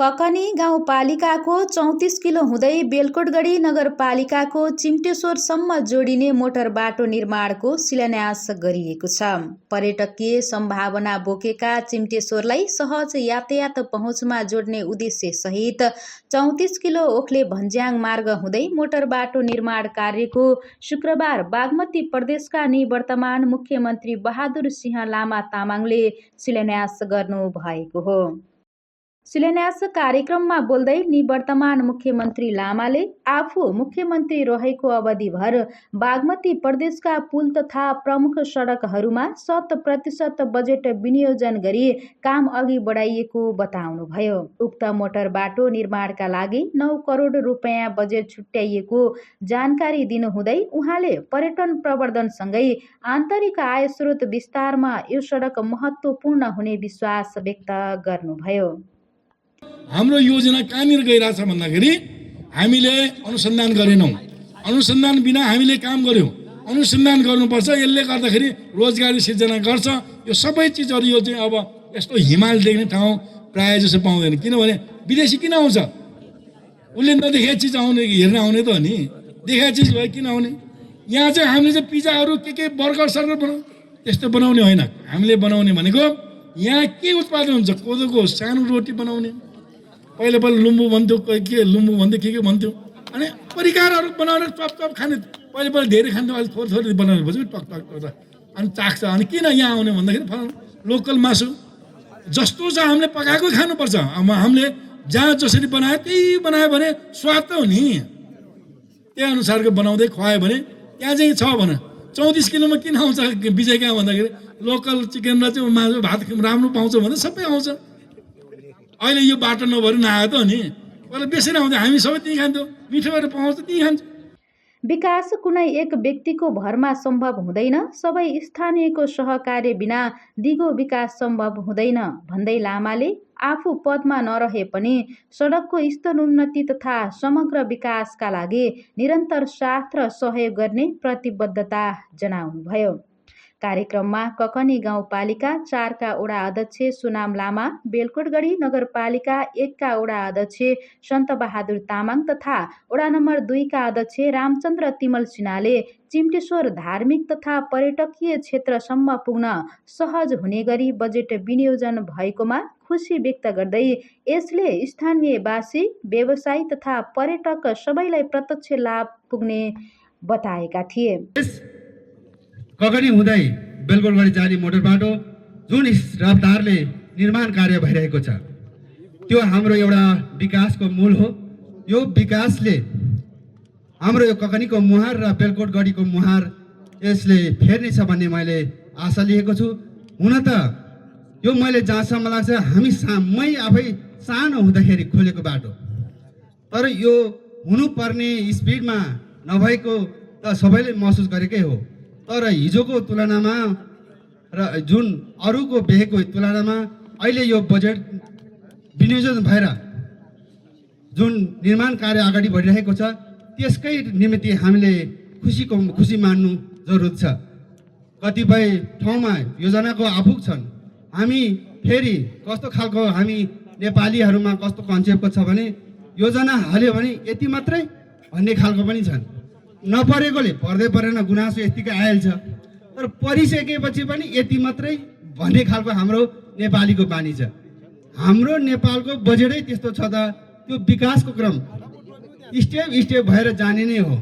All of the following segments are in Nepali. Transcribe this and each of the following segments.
ककनी गाउँपालिकाको 34 किलो हुँदै बेलकोटगढी नगरपालिकाको चिम्टेश्वरसम्म जोडिने मोटर बाटो निर्माणको शिलान्यास गरिएको छ। पर्यटकीय सम्भावना बोकेका चिम्टेश्वरलाई सहज यातायात पहुँचमा जोड्ने उद्देश्य सहित 34 किलो ओखले भन्ज्याङ मार्ग हुँदै मोटर बाटो निर्माण कार्यको शुक्रबार बागमती प्रदेशका निवर्तमान मुख्यमन्त्री बहादुर सिंह लामा तामाङले शिलान्यास गर्नु भएको हो। शिलान्यास कार्यक्रममा बोल्दै निवर्तमान मुख्यमन्त्री लामाले आफू मुख्यमन्त्री रहेको अवधिभर बागमती प्रदेशका पुल तथा प्रमुख सडकहरूमा 100% बजेट विनियोजन गरी काम अघि बढाइएको बताउनुभयो। उक्त मोटर बाटो निर्माणका लागि 9 करोड रुपैयाँ बजेट छुट्याइएको जानकारी दिनुहुँदै उहाँले पर्यटन प्रवर्धनसँगै आन्तरिक आय स्रोत विस्तारमा यो सडक महत्त्वपूर्ण हुने विश्वास व्यक्त गर्नुभयो। हाम्रो योजना कहाँनिर गइरहेछ भन्दाखेरि हामीले अनुसन्धान गरेनौं। अनुसन्धान बिना हामीले काम गर्यौं। अनुसन्धान गर्नुपर्छ। यसले गर्दाखेरि रोजगारी सिर्जना गर्छ। यो सबै चिजहरु यो चाहिँ अब यस्तो हिमाल देख्ने ठाउँ प्राय जसो पाउँदैन। किनभने विदेशी किन आउँछ? उले नदेखेको चिज आउने हेर्न आउने त हो नि। देखेको चिज भए किन आउने? यहाँ चाहिँ हामीले चाहिँ पिज्जाहरु के बर्गर सर्गर बनाउ त्यस्तो बनाउने होइन। हामीले बनाउने भनेको यहाँ के उत्पादन हुन्छ? कोदोको सानो रोटी बनाउने। पहिले लुम्बु भन्थ्यो, के लुम्बु भन्थ्यो, के भन्थ्यो। अनि परिकारहरु बनाएर चप खाने। पहिले धेरै खान्थ्यो, अहिले थोरै बनाउनु पर्छ टक अनि चाख्छ। अनि किन यहाँ आउने भन्दाखेरि लोकल मासु जस्तो छ हामीले पकाएको खानुपर्छ। हामीले जहाँ जसरी बनायो त्यही बनायो भने स्वाद त हो नि। त्यही अनुसारको बनाउँदै खुवायो भने त्यहाँ चाहिँ छ भने 34 किलोमा किन आउँछ विजय कहाँ भन्दाखेरि लोकल चिकन र चाहिँ मासु भात राम्रो पाउँछ भने सबै आउँछ। अहिले यो बाटो नभएर नआयो त नि। पहिला बेसी नआउँथ्यो, हामी सबै त्यही खान्थ्यौँ। मिठो गरेर पाउँछ त्यही खान्छ। विकास कुनै एक व्यक्तिको भरमा सम्भव हुँदैन। सबै स्थानीयको सहकार्य बिना दिगो विकास सम्भव हुँदैन भन्दै लामाले आफू पदमा नरहे पनि सडकको स्तरोन्नति तथा समग्र विकासका लागि निरन्तर साथ र सहयोग गर्ने प्रतिबद्धता जनाउनुभयो। कार्यक्रममा ककनी गाउँपालिका 4 का वडा अध्यक्ष सुनाम लामा, बेलकोटगढी नगरपालिका 1 का वडा अध्यक्ष सन्त बहादुर तामाङ तथा वडा नम्बर 2 का अध्यक्ष रामचन्द्र तिमल सिन्हाले चिम्टेश्वर धार्मिक तथा पर्यटकीय क्षेत्रसम्म पुग्न सहज हुने गरी बजेट विनियोजन भएकोमा खुसी व्यक्त गर्दै यसले स्थानीयवासी, व्यवसायी तथा पर्यटक सबैलाई प्रत्यक्ष लाभ पुग्ने बताएका थिए। ककनी हुँदै बेलकोटगढी जाने मोटर बाटो जुन रफ्तारले निर्माण कार्य भइरहेको छ त्यो हाम्रो एउटा विकासको मूल हो। यो विकासले हाम्रो यो ककनीको मुहार र बेलकोटगढीको मुहार यसले फेर्नेछ भन्ने मैले आशा लिएको छु। हुन त यो मैले जहाँसम्म लाग्छ मै आफै सानो हुँदाखेरि खोलेको बाटो, तर यो हुनुपर्ने स्पिडमा नभएको त सबैले महसुस गरेकै हो। तर हिजोको तुलनामा र जुन अरूको बेहेको तुलनामा अहिले यो बजेट विनियोजन भएर जुन निर्माण कार्य अगाडि बढिरहेको छ त्यसकै निमित्त हामीले खुसी मान्नु जरुरत छ। कतिपय ठाउँमा योजनाको आफुक छन्। हामी फेरि कस्तो खालको हामी नेपालीहरूमा कस्तो कन्सेप्टको छ भने योजना हाल्यो भने यति मात्रै भन्ने खालको पनि छन्। नपरेकोले पर्दै परेन गुनासो यतिकै आइहाल्छ, तर परिसकेपछि पनि यति मात्रै भन्ने खालको हाम्रो नेपालीको बानी छ। हाम्रो नेपालको बजेटै त्यस्तो छ त त्यो विकासको क्रम स्टेप भएर जाने नै हो।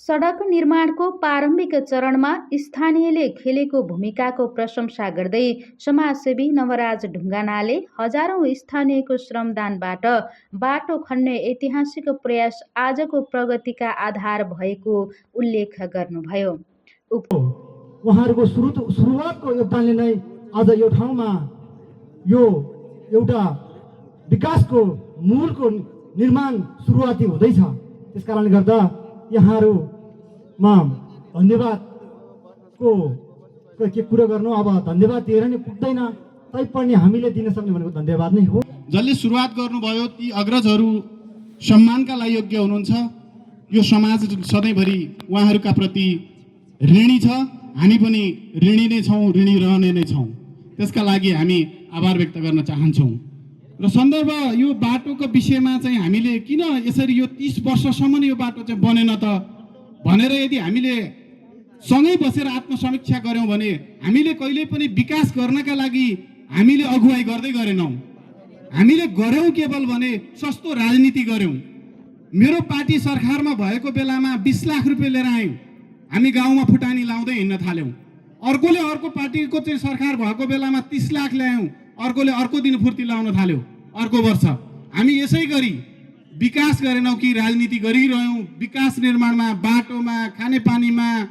सडक निर्माणको प्रारम्भिक चरणमा स्थानीयले खेलेको भूमिकाको प्रशंसा गर्दै समाजसेवी नवराज ढुङ्गानाले हजारौं स्थानीयको श्रमदानबाट बाटो खन्ने ऐतिहासिक प्रयास आजको प्रगतिका आधार भएको उल्लेख गर्नुभयो। उहाँहरूको सुरुवातको योगदानले नै आज यो ठाउँमा यो एउटा विकासको मूलको निर्माण सुरुवाती हुँदैछ। त्यसकारणले गर्दा यहाँहरूमा धन्यवादको के कुरा गर्नु, अब धन्यवाद दिएर नै पुग्दैन, तैपनि हामीले दिन सक्ने भनेको धन्यवाद नै हो। जसले सुरुवात गर्नुभयो ती अग्रजहरू सम्मानका लागि योग्य हुनुहुन्छ। यो समाज सधैँभरि उहाँहरूका प्रति ऋणी छ। हामी पनि ऋणी नै छौँ, ऋणी रहने नै छौँ। त्यसका लागि हामी आभार व्यक्त गर्न चाहन्छौँ। र सन्दर्भ यो बाटोको विषयमा चाहिँ हामीले किन यसरी यो 30 वर्षसम्म यो बाटो चाहिँ बनेन त भनेर यदि हामीले सँगै बसेर आत्मसमीक्षा गर्यौं भने हामीले कहिल्यै पनि विकास गर्नका लागि हामीले अगुवाई गर्दै गरेनौं। हामीले गर्यौं केवल भने सस्तो राजनीति गर्यौं। मेरो पार्टी सरकारमा भएको बेलामा 20 लाख रुपैयाँ लिएर आयौं, हामी गाउँमा फुटानी लाउँदै हिँड्न थाल्यौं। अर्कोले अर्को पार्टीको चाहिँ सरकार भएको बेलामा 30 लाख ल्यायौं, अर्कोले अर्को दिन फुर्ती लाउन थाल्यो। अर्को वर्ष हामी यसै गरी विकास गरेनौं कि राजनीति गरिरह्यौं। विकास निर्माणमा, बाटोमा, खानेपानीमा,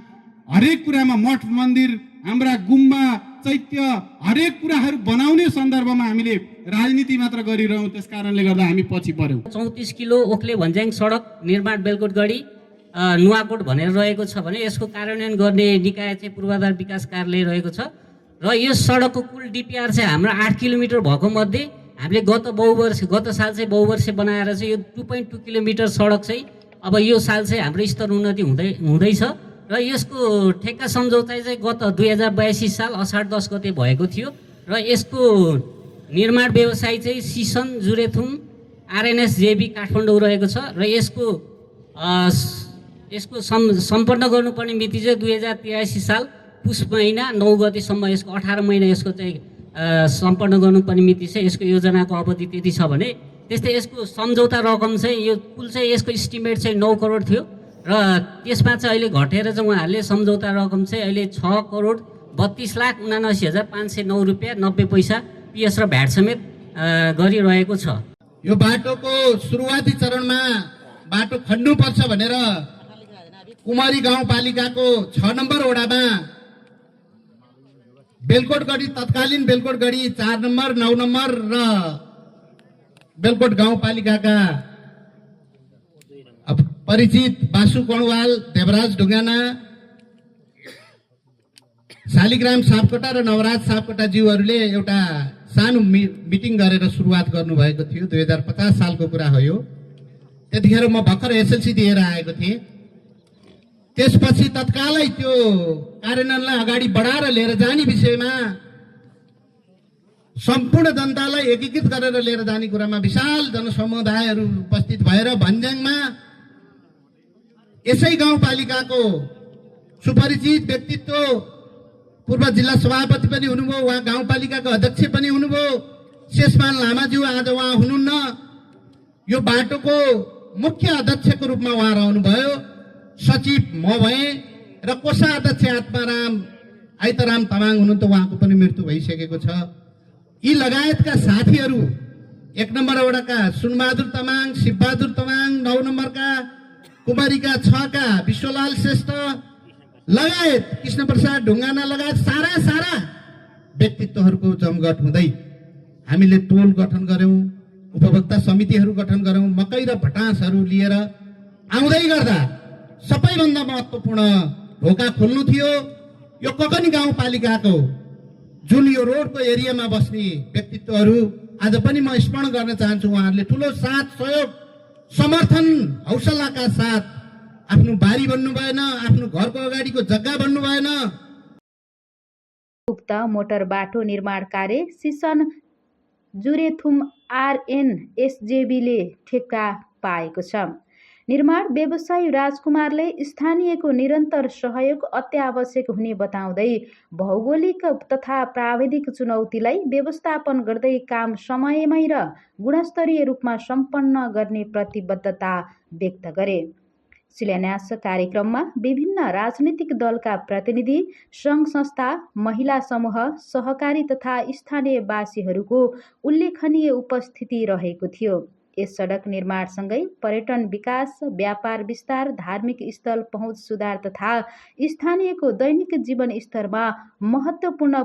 हरेक कुरामा, मठ मन्दिर, हाम्रा गुम्बा, चैत्य, हरेक कुराहरू बनाउने सन्दर्भमा हामीले राजनीति मात्र गरिरह्यौं। त्यसकारणले गर्दा हामी पछि पर्यौं। 34 किलो ओखले भन्ज्याङ सडक निर्माण बेलकोटगढी नुवाकोट भनेर रहेको छ भने यसको कार्यान्वयन गर्ने निकाय चाहिँ पूर्वाधार विकास कार्यालय रहेको छ र यस सडकको कुल डिपिआर चाहिँ हाम्रो 8 किलोमिटर भएको मध्ये हामीले गत साल चाहिँ बहुवर्षे बनाएर चाहिँ यो 2.2 किलोमिटर सडक चाहिँ अब यो साल चाहिँ हाम्रो स्तर उन्नति हुँदैछ र यसको ठेक्का सम्झौता चाहिँ गत 2082 साल असार 10 गते भएको थियो र यसको निर्माण व्यवसाय चाहिँ सिसन जुरेथुम आरएनएस जेबी काठमाडौँ रहेको छ र यसको सम्पन्न गर्नुपर्ने मिति चाहिँ 2083 साल पुष महिना 9 गतेसम्म यसको 18 महिना यसको चाहिँ सम्पन्न गर्नुपर्ने मिति चाहिँ यसको योजनाको अवधि त्यति छ भने त्यस्तै यसको सम्झौता रकम चाहिँ यो कुल चाहिँ यसको इस्टिमेट चाहिँ 9 करोड थियो र त्यसमा चाहिँ अहिले घटेर चाहिँ उहाँहरूले सम्झौता रकम चाहिँ अहिले 6,32,79,509 रुपियाँ 90 पैसा पिएस र भ्याट समेत गरिरहेको छ। यो बाटोको सुरुवाती चरणमा बाटो खन्नुपर्छ भनेर कुमारी गाउँपालिकाको 6 नम्बर वडामा बेलकोटगढी तत्कालीन बेलकोटगढी 4 नम्बर 9 नम्बर र बेलकोट गाउँपालिकाका परिचित बासु कणवाल, देवराज ढुङ्गाना, शालिग्राम सापकोटा र नवराज सापकोटा ज्यूहरूले एउटा सानो मिटिङ गरेर सुरुवात गर्नुभएको थियो। 2050 सालको कुरा हो यो। त्यतिखेर म भर्खर एसएलसी दिएर आएको थिएँ। त्यसपछि तत्कालै त्यो कार्यान्वयनलाई अगाडि बढाएर लिएर जाने विषयमा सम्पूर्ण जनतालाई एकीकृत गरेर लिएर जाने कुरामा विशाल जनसमुदायहरू उपस्थित भएर भन्ज्याङमा यसै गाउँपालिकाको सुपरिचित व्यक्तित्व पूर्व जिल्ला सभापति पनि हुनुभयो, उहाँ गाउँपालिकाको अध्यक्ष पनि हुनुभयो, शेषमान लामाज्यू आज उहाँ हुनुहुन्न। यो बाटोको मुख्य अध्यक्षको रूपमा उहाँ रहनुभयो। सचिव म भएँ र कोषाध्यक्ष आत्माराम आइतराम तामाङ हुनुहुन्थ्यो, उहाँको पनि मृत्यु भइसकेको छ। यी लगायतका साथीहरू 1 नम्बर वडाका सुनबहादुर तामाङ, शिवबहादुर तामाङ, 9 नम्बरका कुमारीका 6 का विश्वलाल श्रेष्ठ लगायत कृष्ण प्रसाद ढुङ्गाना लगायत सारा व्यक्तित्वहरूको जमघट हुँदै हामीले टोल गठन गर्यौं, उपभोक्ता समितिहरू गठन गर्यौं, मकै र भटासहरू लिएर आउँदै गर्दा सबैभन्दा महत्त्वपूर्ण ढोका खोल्नु थियो यो ककनी गाउँपालिकाको जुन यो रोडको एरियामा बस्ने व्यक्तित्वहरू। आज पनि म स्मरण गर्न चाहन्छु, उहाँहरूले ठुलो साथ सहयोग समर्थन हौसलाका साथ आफ्नो बारी बन्नु भएन, आफ्नो घरको अगाडिको जग्गा बन्नु भएन। उक्त मोटर बाटो निर्माण कार्य सिसन जुरेथुम आरएनएसजेबीले ठेक्का पाएको छ। निर्माण व्यवसायी राजकुमारले स्थानीयको निरन्तर सहयोग अत्यावश्यक हुने बताउँदै भौगोलिक तथा प्राविधिक चुनौतीलाई व्यवस्थापन गर्दै काम समयमै र गुणस्तरीय रूपमा सम्पन्न गर्ने प्रतिबद्धता व्यक्त गरे। शिलान्यास कार्यक्रममा विभिन्न राजनीतिक दलका प्रतिनिधि, सङ्घ संस्था, महिला समूह, सहकारी तथा स्थानीयवासीहरूको उल्लेखनीय उपस्थिति रहेको थियो। यस सडक निर्माणसँगै पर्यटन विकास, व्यापार विस्तार, धार्मिक स्थल पहुँच सुधार तथा स्थानीयको दैनिक जीवन स्तरमा महत्त्वपूर्ण